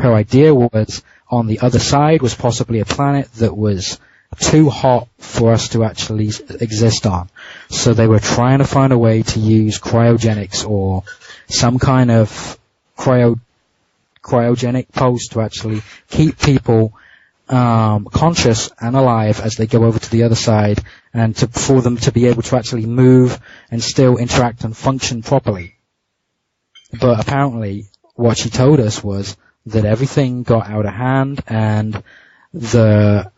Her idea was on the other side was possibly a planet that was too hot for us to actually exist on. So they were trying to find a way to use cryogenics or some kind of cryogenic post to actually keep people conscious and alive as they go over to the other side, and for them to be able to actually move and still interact and function properly. But apparently what she told us was that everything got out of hand, and the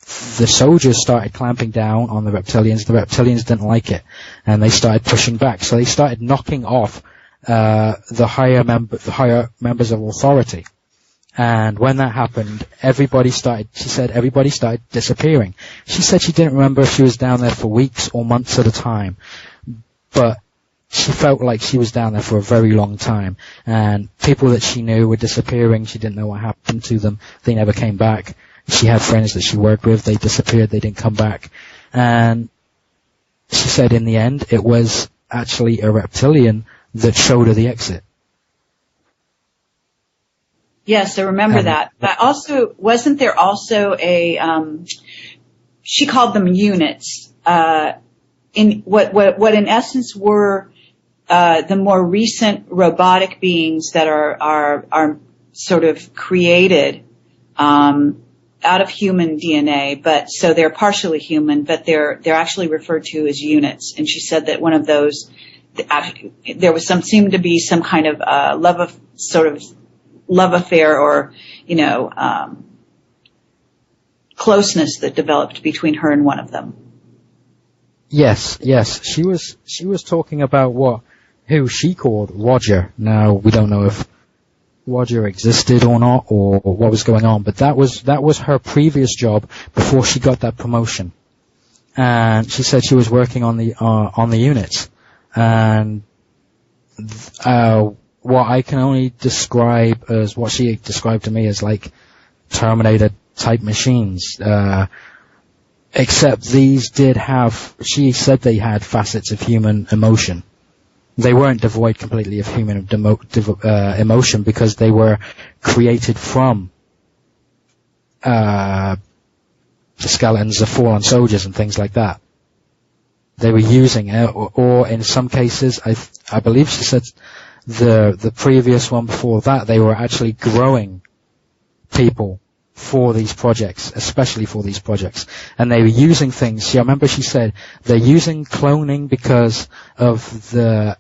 soldiers started clamping down on the reptilians. The reptilians didn't like it, and they started pushing back. So they started knocking off the higher members of authority. And when that happened, she said everybody started disappearing. She said she didn't remember if she was down there for weeks or months at a time, but she felt like she was down there for a very long time. And people that she knew were disappearing. She didn't know what happened to them. They never came back. She had friends that she worked with. They disappeared. They didn't come back. And she said in the end, it was actually a reptilian that showed her the exit. Yes, I remember that. But also, wasn't there also she called them units, in what in essence were the more recent robotic beings that are sort of created out of human DNA, but so they're partially human, but they're actually referred to as units. And she said that one of those, there was seemed to be some kind of love affair or, closeness that developed between her and one of them. Yes. She was talking about who she called Roger. Now, we don't know if Roger existed or not, or what was going on, but that was her previous job before she got that promotion. And she said she was working on the units. And what I can only describe as what she described to me as like Terminator type machines, except these she said they had facets of human emotion. They weren't devoid completely of human emotion because they were created from the skeletons of fallen soldiers and things like that. They were using it, or in some cases, I believe she said the previous one before that, they were actually growing people for these projects, especially for these projects. And they were using things. I remember she said they're using cloning because of the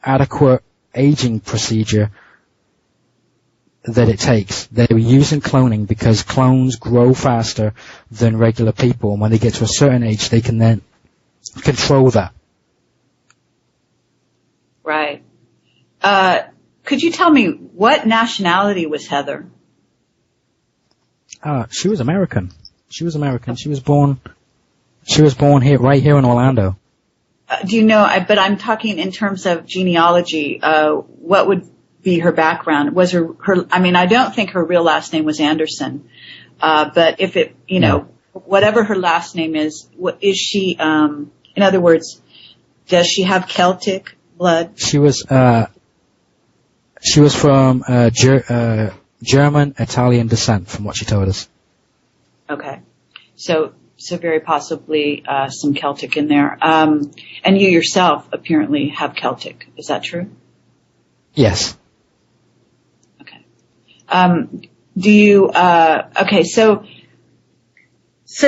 adequate aging procedure that it takes. They were using cloning because clones grow faster than regular people, and when they get to a certain age, they can then control that. Right. Could you tell me what nationality was Heather? She was American. She was born here, right here in Orlando. Do you know, but I'm talking in terms of genealogy, what would be her background? Was her, I don't think her real last name was Anderson. But if it, whatever her last name is she, in other words, does she have Celtic blood? She was from, German, Italian descent, from what she told us. Okay. So very possibly, some Celtic in there. And you yourself apparently have Celtic. Is that true? Yes. Okay. Do you, okay, so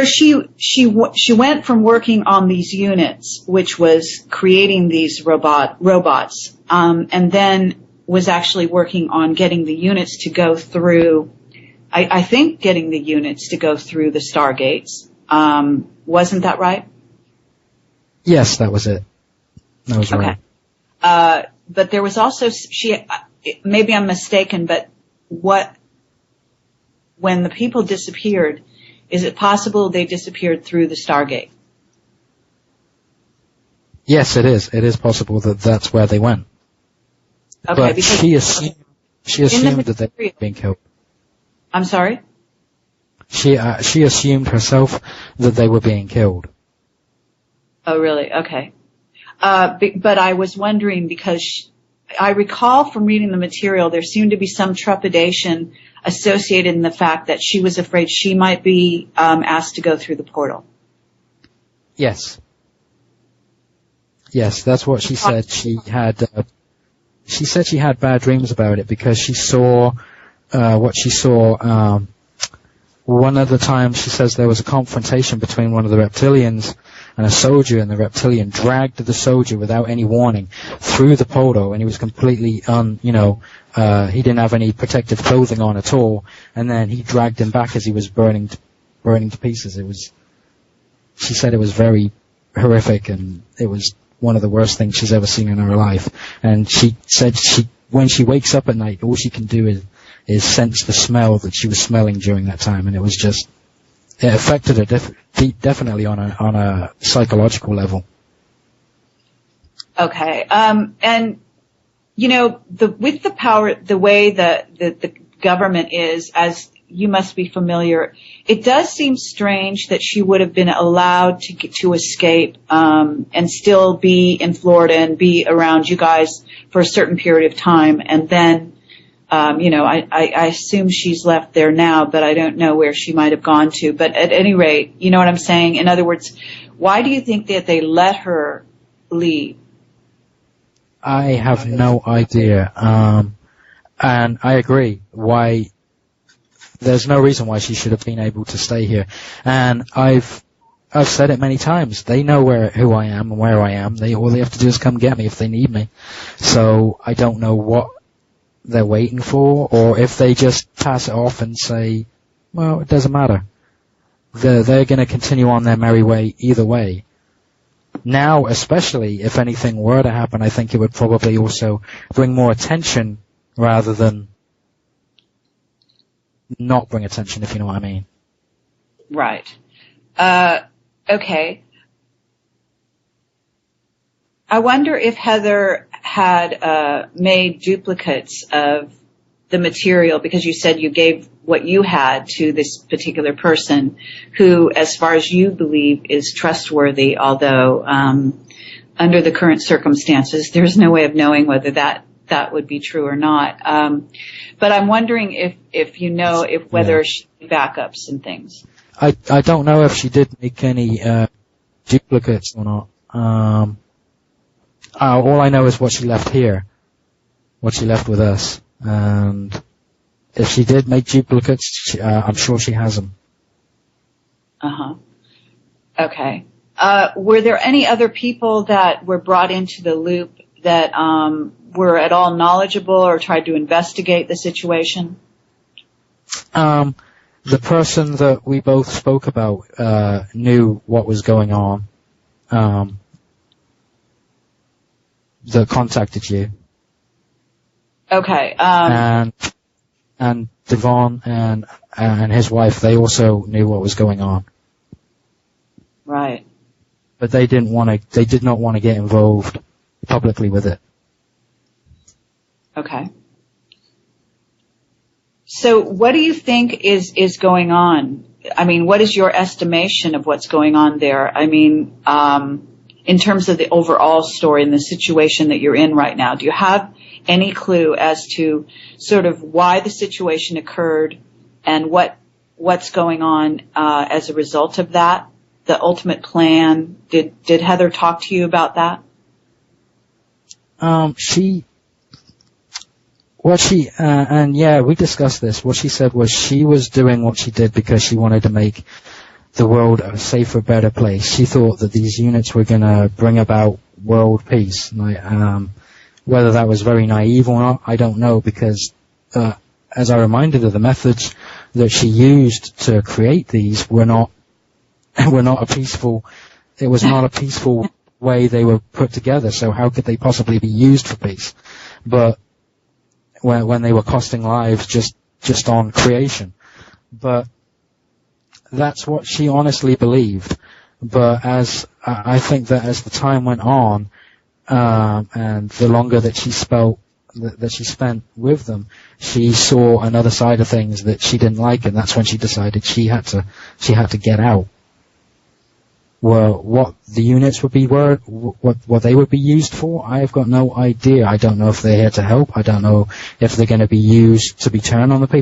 she went from working on these units, which was creating these robots, and then was actually working on getting the units to go through, I think getting the units to go through the Stargates. Wasn't that right? Yes, that was it. That was right. Okay. But there was also, maybe I'm mistaken, but when the people disappeared, is it possible they disappeared through the Stargate? Yes, it is. It is possible that that's where they went. Okay, but because she assumed that they were being killed. I'm sorry? She assumed herself that they were being killed. Oh, really? Okay. But I was wondering because I recall from reading the material, there seemed to be some trepidation associated in the fact that she was afraid she might be asked to go through the portal. Yes. Yes, that's what she said. She said she had bad dreams about it because she saw what she saw. One of the times she says there was a confrontation between one of the reptilians and a soldier, and the reptilian dragged the soldier without any warning through the portal, and he was completely he didn't have any protective clothing on at all, and then he dragged him back as he was burning to pieces. She said it was very horrific, and it was one of the worst things she's ever seen in her life. And she said when she wakes up at night, all she can do is sense the smell that she was smelling during that time, and it affected her definitely on a psychological level. Okay, and with the power, the way that the government is, as you must be familiar, it does seem strange that she would have been allowed to escape and still be in Florida and be around you guys for a certain period of time, and then I assume she's left there now, but I don't know where she might have gone to. But at any rate, you know what I'm saying? In other words, why do you think that they let her leave? I have no idea. And I agree. There's no reason why she should have been able to stay here. And I've said it many times. They know who I am and where I am. All they have to do is come get me if they need me. So I don't know what they're waiting for, or if they just pass it off and say, well, it doesn't matter. They're going to continue on their merry way either way. Now, especially if anything were to happen, I think it would probably also bring more attention rather than not bring attention, if you know what I mean. Right. Okay. I wonder if Heather had made duplicates of the material, because you said you gave what you had to this particular person who, as far as you believe, is trustworthy, although under the current circumstances, there's no way of knowing whether that would be true or not. But I'm wondering if whether she did backups and things. I don't know if she did make any duplicates or not. All I know is what she left here, what she left with us. And if she did make duplicates, I'm sure she has them. Uh-huh. Okay. Were there any other people that were brought into the loop that were at all knowledgeable or tried to investigate the situation? The person that we both spoke about knew what was going on. That contacted you. Okay. And Devon and his wife, they also knew what was going on. Right. But they did not want to get involved publicly with it. Okay. So what do you think is going on? I mean, what is your estimation of what's going on there? I mean, in terms of the overall story and the situation that you're in right now, do you have any clue as to sort of why the situation occurred and what's going on as a result of that? The ultimate plan. Did Heather talk to you about that? We discussed this. What she said was she was doing what she did because she wanted to make the world a safer, better place. She thought that these units were going to bring about world peace. Whether that was very naive or not, I don't know, because as I reminded her, the methods that she used to create these were not a peaceful. It was not a peaceful way they were put together. So how could they possibly be used for peace? But when they were costing lives just on creation. But that's what she honestly believed. But I think that as the time went on, and the longer that she spent with them, she saw another side of things that she didn't like, and that's when she decided she had to get out. what the units would be what they would be used for. I've got no idea. I don't know if they're here to help. I don't know if they're going to be used to be turned on the people.